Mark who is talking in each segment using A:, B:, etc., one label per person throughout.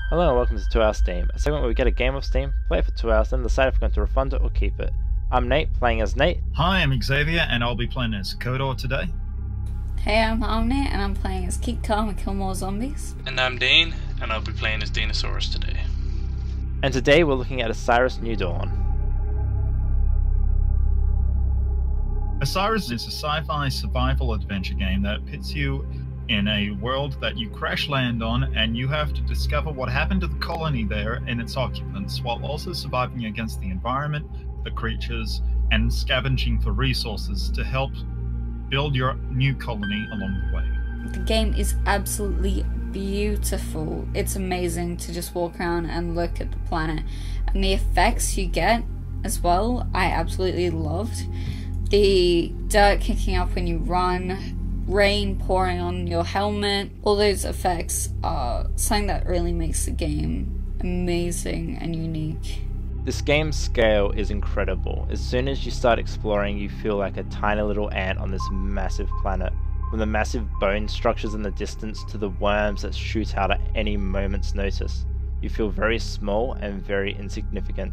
A: Hello and welcome to 2 Hours Steam, a segment where we get a game of Steam, play it for 2 hours, then decide if we're going to refund it or keep it. I'm Nate, playing as Nate.
B: Hi, I'm Xavier, and I'll be playing as Kodor today.
C: Hey, I'm Omni, and I'm playing as Keep Calm and Kill More Zombies.
D: And I'm Dean, and I'll be playing as Dinosaurus today.
A: And today we're looking at Osiris New Dawn.
B: Osiris is a sci-fi survival adventure game that pits you in a world that you crash land on, and you have to discover what happened to the colony there and its occupants, while also surviving against the environment, the creatures, and scavenging for resources to help build your new colony along the way.
C: The game is absolutely beautiful. It's amazing to just walk around and look at the planet. And the effects you get as well, I absolutely loved. The dirt kicking up when you run, rain pouring on your helmet, all those effects are something that really makes the game amazing and unique.
A: This game's scale is incredible. As soon as you start exploring, you feel like a tiny little ant on this massive planet. From the massive bone structures in the distance to the worms that shoot out at any moment's notice, you feel very small and very insignificant.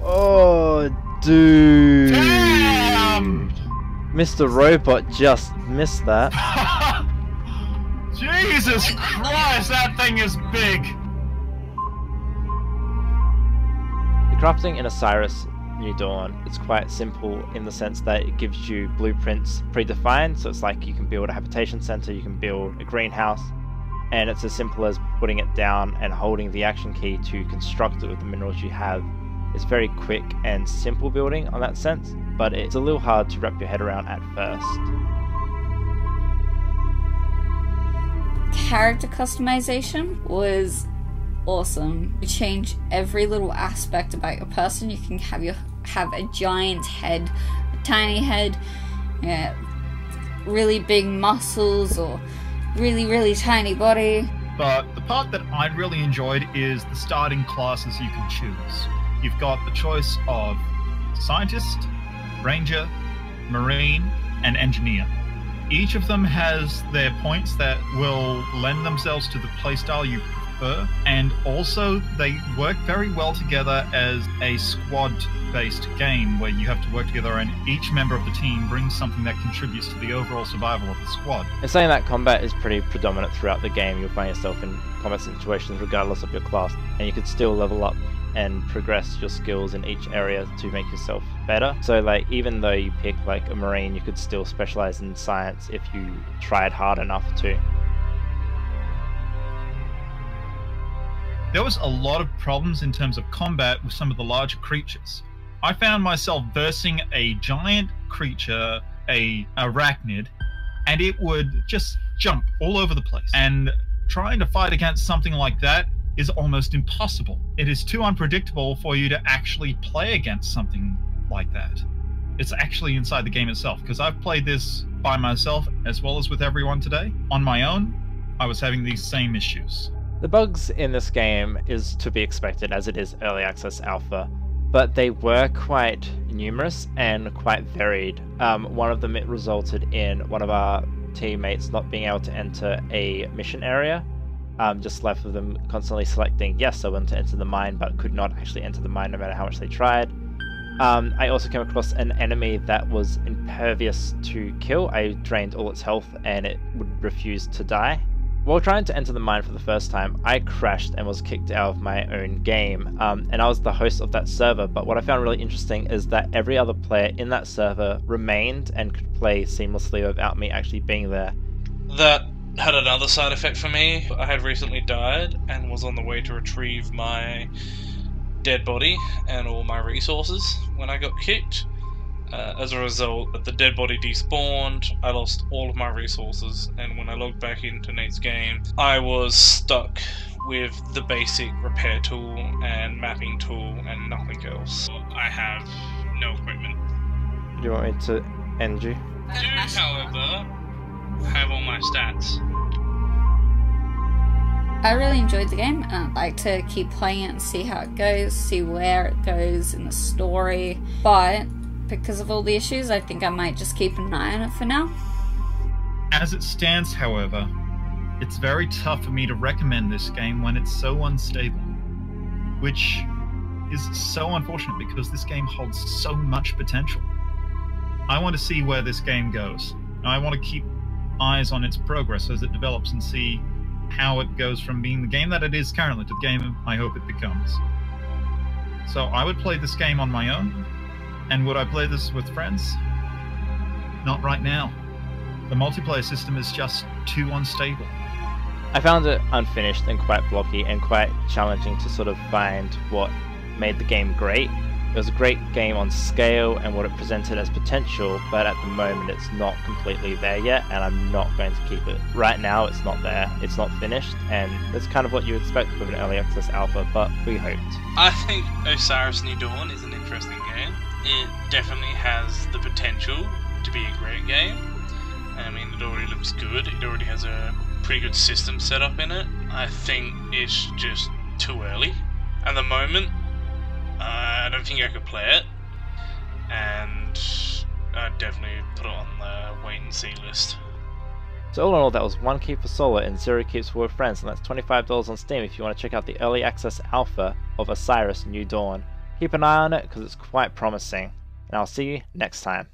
A: Oh, dude!
B: Damn!
A: Mr. Robot just missed that.
B: Jesus Christ, that thing is big!
A: The crafting in Osiris New Dawn is quite simple in the sense that it gives you blueprints predefined, so it's like you can build a habitation center, you can build a greenhouse, and it's as simple as putting it down and holding the action key to construct it with the minerals you have. It's very quick and simple building on that sense, but it's a little hard to wrap your head around at first.
C: Character customization was awesome. You change every little aspect about your person. You can have a giant head, a tiny head, really big muscles, or really tiny body.
B: But the part that I really enjoyed is the starting classes you can choose. You've got the choice of Scientist, Ranger, Marine, and Engineer. Each of them has their points that will lend themselves to the playstyle you prefer, and also they work very well together as a squad-based game where you have to work together and each member of the team brings something that contributes to the overall survival of the squad.
A: In saying that, combat is pretty predominant throughout the game. You'll find yourself in combat situations regardless of your class, and you could still level up and progress your skills in each area to make yourself better. So like, even though you pick like a Marine, you could still specialize in science if you tried hard enough to.
B: There was a lot of problems in terms of combat with some of the larger creatures. I found myself versing a giant creature, a arachnid, and it would just jump all over the place. And trying to fight against something like that is almost impossible. It is too unpredictable for you to actually play against something like that. It's actually inside the game itself, because I've played this by myself as well as with everyone today. On my own, I was having these same issues.
A: The bugs in this game is to be expected as it is early access alpha, but they were quite numerous and quite varied. One of them, it resulted in one of our teammates not being able to enter a mission area. Just left with them constantly selecting, yes, I want to enter the mine, but could not actually enter the mine no matter how much they tried. I also came across an enemy that was impervious to kill. I drained all its health and it would refuse to die. While trying to enter the mine for the first time, I crashed and was kicked out of my own game, and I was the host of that server, but what I found really interesting is that every other player in that server remained and could play seamlessly without me actually being there.
D: That had another side effect for me. I had recently died and was on the way to retrieve my dead body and all my resources when I got kicked. As a result, the dead body despawned, I lost all of my resources, and when I logged back into Nate's game, I was stuck with the basic repair tool and mapping tool and nothing else. I have no equipment.
A: Do you want me to end you?
D: I do, however, have all my stats.
C: I really enjoyed the game, and I'd like to keep playing it and see how it goes, see where it goes in the story, but because of all the issues, I think I might just keep an eye on it for now.
B: As it stands, however, it's very tough for me to recommend this game when it's so unstable, which is so unfortunate because this game holds so much potential. I want to see where this game goes. I want to keep eyes on its progress as it develops and see how it goes from being the game that it is currently to the game I hope it becomes. So I would play this game on my own, and would I play this with friends? Not right now. The multiplayer system is just too unstable.
A: I found it unfinished and quite blocky and quite challenging to sort of find what made the game great. It was a great game on scale and what it presented as potential, but at the moment it's not completely there yet, and I'm not going to keep it. Right now it's not there, it's not finished, and that's kind of what you expect with an early access alpha, but we hoped.
D: I think Osiris New Dawn is an interesting game. It definitely has the potential to be a great game. I mean, it already looks good, it already has a pretty good system set up in it. I think it's just too early. At the moment, I don't think I could play it, and I'd definitely put it on the wait and see list.
A: So all in all, that was 1 keep for solo and 0 keeps for friends, and that's $25 on Steam if you want to check out the early access alpha of Osiris New Dawn. Keep an eye on it because it's quite promising, and I'll see you next time.